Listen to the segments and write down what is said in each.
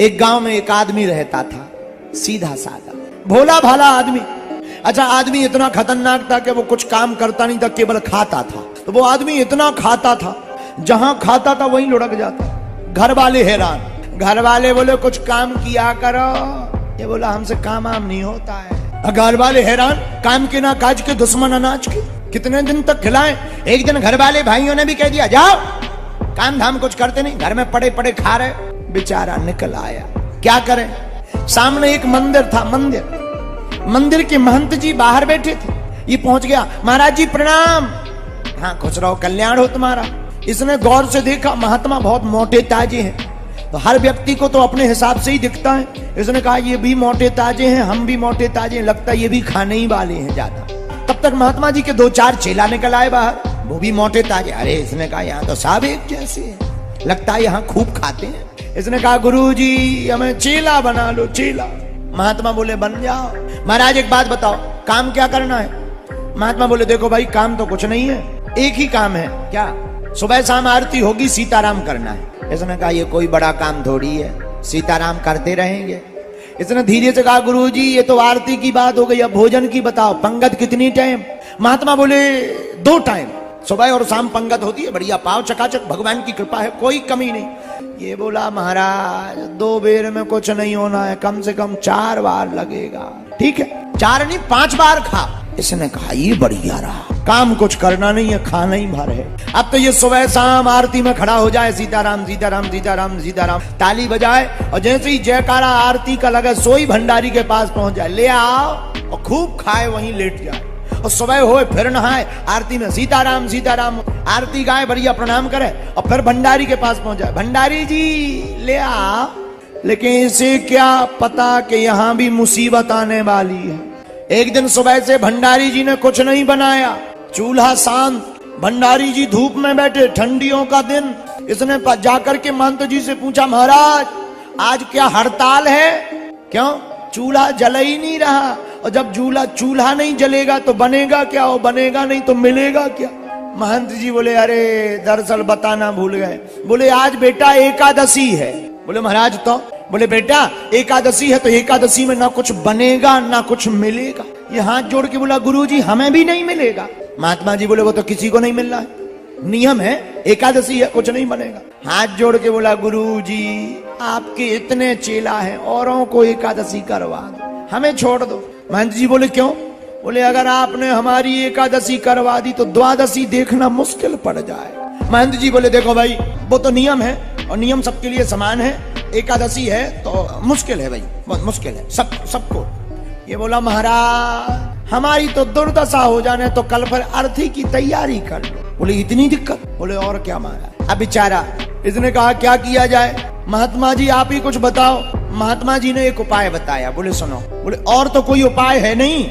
एक गांव में एक आदमी रहता था, सीधा साधा भोला भाला आदमी। अच्छा, आदमी इतना खतरनाक था कि वो कुछ काम करता नहीं था, केवल खाता था। तो वो आदमी इतना खाता था, जहां खाता था वहीं लुढ़क जाता। घर वाले हैरान, घर वाले बोले कुछ काम किया करो। ये बोला हमसे काम आम नहीं होता है। घर वाले हैरान, काम के ना काज के दुश्मन अनाज के, कितने दिन तक खिलाएं। एक दिन घर वाले भाइयों ने भी कह दिया जाओ, काम धाम कुछ करते नहीं, घर में पड़े पड़े खा रहे। बेचारा निकल आया, क्या करें। सामने एक मंदिर था, मंदिर के महंत जी बाहर बैठे थे। ये पहुंच गया, महाराज जी प्रणाम। हाँ खुश रहो, कल्याण हो तुम्हारा। इसने गौर से देखा, महात्मा बहुत मोटे ताजे हैं, तो हर व्यक्ति को तो अपने हिसाब से ही दिखता है। इसने कहा ये भी मोटे ताजे हैं, हम भी मोटे ताजे हैं, लगता है ये भी खाने ही वाले हैं ज्यादा। तब तक महात्मा जी के 2-4 चेला निकल आए बाहर, वो भी मोटे ताजे। अरे इसने कहा यहाँ तो सब एक जैसे हैं, लगता है यहाँ खूब खाते हैं। इसने कहा गुरुजी हमें चेला बना लो, चेला। महात्मा बोले बन जाओ। महाराज एक बात बताओ, काम क्या करना है। महात्मा बोले देखो भाई, काम तो कुछ नहीं है, एक ही काम है। क्या? सुबह शाम आरती होगी, सीताराम करना है। इसने कहा ये कोई बड़ा काम थोड़ी है, सीताराम करते रहेंगे। इसने धीरे से कहा गुरुजी ये तो आरती की बात हो गई, अब भोजन की बताओ, पंगत कितनी टाइम। महात्मा बोले 2 टाइम, सुबह और शाम पंगत होती है, बढ़िया पाव चकाचक, भगवान की कृपा है, कोई कमी नहीं। ये बोला महाराज 2 बेर में कुछ नहीं होना है, कम से कम 4 बार लगेगा। ठीक है, 4 नहीं 5 बार खा। इसने कहा ये बढ़िया रहा, काम कुछ करना नहीं है, खाना ही भर है। अब तो ये सुबह शाम आरती में खड़ा हो जाए, सीताराम सीताराम सीताराम सीताराम, ताली बजाए, और जैसे ही जयकारा आरती का लगे सोई भंडारी के पास पहुंच जाए, ले आओ और खूब खाए, वहीं लेट जाए। और सुबह होए फिर नहाए, आरती में सीताराम सीताराम, आरती गाए, बढ़िया प्रणाम करे, और फिर भंडारी के पास पहुंच जाए, भंडारी जी ले आ। लेकिन इसे क्या पता कि यहां भी मुसीबत आने वाली है। एक दिन सुबह से भंडारी जी ने कुछ नहीं बनाया, चूल्हा शांत, भंडारी जी धूप में बैठे, ठंडियों का दिन। इसने जाकर के महंत जी से पूछा महाराज आज क्या हड़ताल है? क्यों? चूल्हा जल ही नहीं रहा, और जब चूल्हा नहीं जलेगा तो बनेगा क्या, और बनेगा नहीं तो मिलेगा क्या? महंत जी बोले अरे दरअसल बताना भूल गए। बोले आज बेटा एकादशी है। बोले महाराज तो? बोले बेटा एकादशी है तो एकादशी में ना कुछ बनेगा ना कुछ मिलेगा। ये हाथ जोड़ के बोला गुरुजी हमें भी नहीं मिलेगा। महात्मा जी बोले वो तो किसी को नहीं मिल रहा है, नियम है, एकादशी है, कुछ नहीं बनेगा। हाथ जोड़ के बोला गुरुजी आपके इतने चेला हैं, औरों को एकादशी करवा दो, हमें छोड़ दो। महंत जी बोले क्यों? बोले अगर आपने हमारी एकादशी करवा दी तो द्वादशी देखना मुश्किल पड़ जाए। महंत जी बोले देखो भाई वो तो नियम है, और नियम सबके लिए समान है, एकादशी है तो मुश्किल है भाई, बहुत मुश्किल है सबको। ये बोला महाराज हमारी तो दुर्दशा हो जाने तो कल फिर अर्थी की तैयारी कर लो। बोले इतनी दिक्कत? बोले और क्या महाराज। अब बेचारा इसने कहा क्या किया जाए? महात्मा जी आप ही कुछ बताओ। महात्मा जी ने एक उपाय बताया। बोले सुनो। बोले और तो कोई उपाय है नहीं,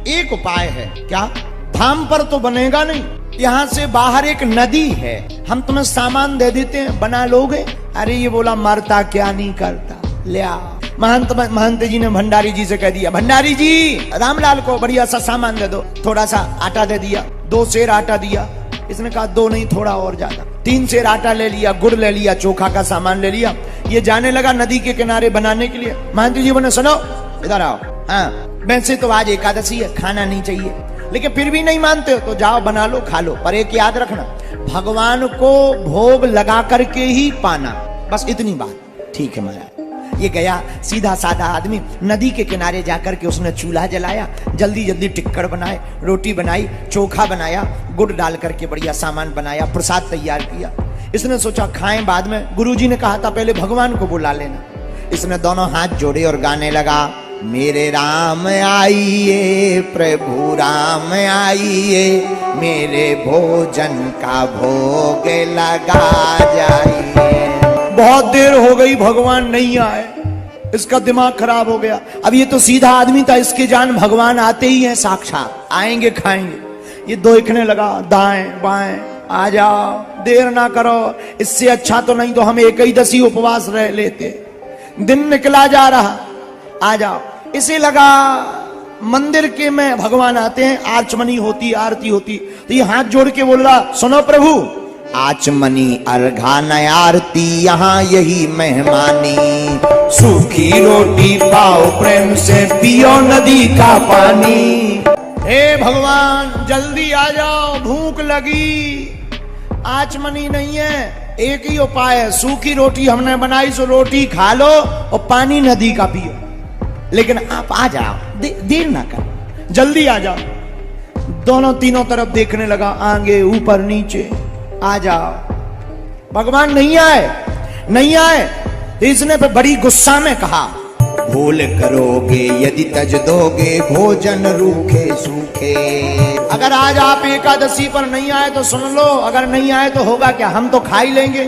एक उपाय है। क्या? धाम पर तो बनेगा नहीं, यहाँ से बाहर एक नदी है, हम तुम्हें सामान दे देते हैं, बना लोगे? अरे ये बोला मरता क्या नहीं करता, ले आ। महंत जी ने भंडारी जी से कह दिया भंडारी जी रामलाल को बढ़िया सा सामान दे दो। थोड़ा सा आटा दे दिया, 2 सेर आटा दिया। इसने कहा 2 नहीं थोड़ा और ज्यादा। 3 सेर आटा ले लिया, गुड़ ले लिया, चोखा का सामान ले लिया। ये जाने लगा नदी के किनारे बनाने के लिए। महंत जी बोले सुनो इधर आओ, हाँ वैसे तो आज एकादशी है, खाना नहीं चाहिए, लेकिन फिर भी नहीं मानते हो तो जाओ बना लो खा लो, पर एक याद रखना भगवान को भोग लगा करके ही पाना, बस इतनी बात। ठीक है महाराज। ये गया सीधा साधा आदमी, नदी के किनारे जाकर के उसने चूल्हा जलाया, जल्दी जल्दी टिक्कड़ बनाए, रोटी बनाई, चोखा बनाया, गुड़ डाल करके बढ़िया सामान बनाया, प्रसाद तैयार किया। इसने सोचा खाएं बाद में, गुरुजी ने कहा था पहले भगवान को बुला लेना। इसने दोनों हाथ जोड़े और गाने लगा मेरे राम आइए प्रभु राम आइए, मेरे भोजन का भोग लगा जाइए। बहुत देर हो गई भगवान नहीं आए, इसका दिमाग खराब हो गया। अब ये तो सीधा आदमी था, इसके जान भगवान आते ही हैं साक्षात, आएंगे खाएंगे। ये देखने लगा दाएं बाएं, आ जाओ देर ना करो, इससे अच्छा तो नहीं तो हम एकादशी उपवास रह लेते, दिन निकला जा रहा, आ जाओ। इसे लगा मंदिर के में भगवान आते हैं, आचमनी होती, आरती होती, तो ये हाथ जोड़ के बोल रहा सुनो प्रभु आचमनी अर्घा नया आरती, यहाँ यही मेहमानी, सूखी रोटी पाओ प्रेम से पियो नदी का पानी। हे भगवान जल्दी आ जाओ, भूख लगी, आचमनी नहीं है, एक ही उपाय है, सूखी रोटी हमने बनाई सो रोटी खा लो और पानी नदी का पियो, लेकिन आप आ जाओ, देर ना कर, जल्दी आ जाओ। दोनों तीनों तरफ देखने लगा, आगे ऊपर नीचे, आ जाओ। भगवान नहीं आए, नहीं आए। इसने पे बड़ी गुस्सा में कहा, भूल करोगे यदि तज दोगे भोजन रूखे सूखे। अगर आज आप एकादशी पर नहीं आए तो सुन लो, अगर नहीं आए तो होगा क्या, हम तो खा ही लेंगे।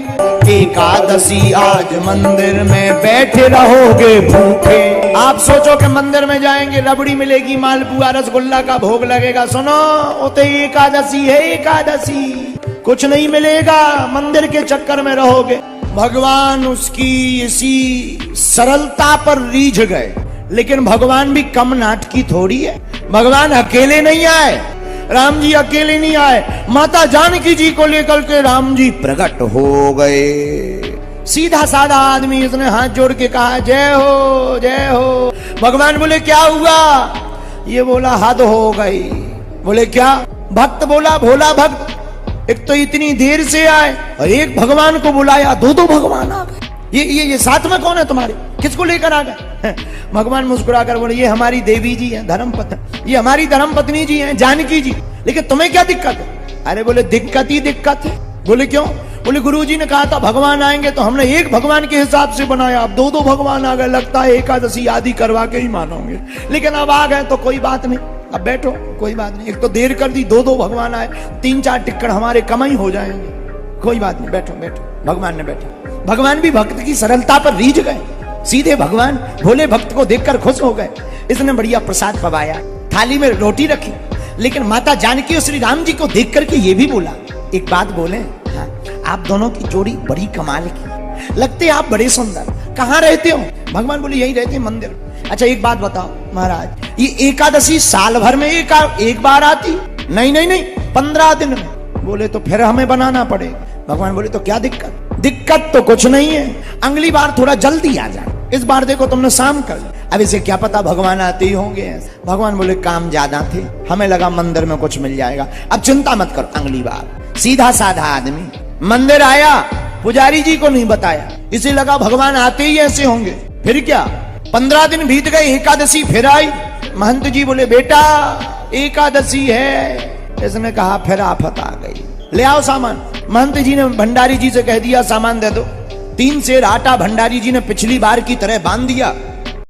एकादशी आज मंदिर में बैठे रहोगे भूखे। आप सोचो कि मंदिर में जाएंगे, रबड़ी मिलेगी, मालपुआ रसगुल्ला का भोग लगेगा, सुनो वो तो एकादशी है, एकादशी कुछ नहीं मिलेगा, मंदिर के चक्कर में रहोगे। भगवान उसकी इसी सरलता पर रीझ गए, लेकिन भगवान भी कम नाटकी थोड़ी है। भगवान अकेले नहीं आए, राम जी अकेले नहीं आए, माता जानकी जी को लेकर के राम जी प्रकट हो गए। सीधा साधा आदमी, इसने हाथ जोड़ के कहा, जय हो जय हो। भगवान बोले क्या हुआ? ये बोला हद हो गई। बोले क्या? भक्त बोला, भोला भक्त, एक तो इतनी देर से आए और एक भगवान को बुलाया, दो दो भगवान आ गए। ये साथ में कौन है तुम्हारे, किसको लेकर आ गए? भगवान मुस्कुराकर बोले, ये हमारी देवी जी हैं, धर्मपत्नी, ये हमारी धर्मपत्नी जी हैं, जानकी जी। लेकिन तुम्हें क्या दिक्कत है? अरे बोले दिक्कत ही दिक्कत है। बोले क्यों? बोले गुरुजी ने कहा था भगवान आएंगे तो हमने एक भगवान के हिसाब से बनाया, अब दो दो भगवान आ गए, लगता है एकादशी आदि करवा के ही मानोगे, लेकिन अब आ गए तो कोई बात नहीं, अब बैठो, कोई बात नहीं। एक तो देर कर दी, दो दो भगवान आए, तीन चार टिक्कड़ हमारे कम ही हो जाएंगे, कोई बात नहीं, बैठो बैठो। भगवान ने बैठा। भगवान भी भक्त की सरलता पर रीझ गए। सीधे भगवान भोले भक्त को देखकर खुश हो गए। इसने बढ़िया प्रसाद पवाया, थाली में रोटी रखी, लेकिन माता जानकी और श्री राम जी को देख करके ये भी बोला, एक बात बोले, हाँ, आप दोनों की जोड़ी बड़ी कमाल की, लगते आप बड़े सुंदर, कहाँ रहते हो? भगवान बोले यही रहते मंदिर। अच्छा एक बात बताओ महाराज, ये एकादशी साल भर में एक बार आती? नहीं नहीं नहीं, 15 दिन में। बोले तो फिर हमें बनाना पड़ेगा। भगवान बोले तो क्या दिक्कत? दिक्कत तो कुछ नहीं है, अगली बार थोड़ा जल्दी आ जाए, इस बार देखो तुमने शाम कर। अब इसे क्या पता भगवान आते ही होंगे। भगवान बोले काम ज्यादा थे, हमें लगा मंदिर में कुछ मिल जाएगा, अब चिंता मत करो, अगली बार। सीधा साधा आदमी मंदिर आया, पुजारी जी को नहीं बताया, इसे लगा भगवान आते ही ऐसे होंगे। फिर क्या, 15 दिन बीत गए, एकादशी फिर आई। महंत जी बोले बेटा एकादशी है। इसने कहा फिर आफत आ गई, ले आओ सामान। महंत जी ने भंडारी जी से कह दिया सामान दे दो। 3 सेर आटा भंडारी जी ने पिछली बार की तरह बांध दिया।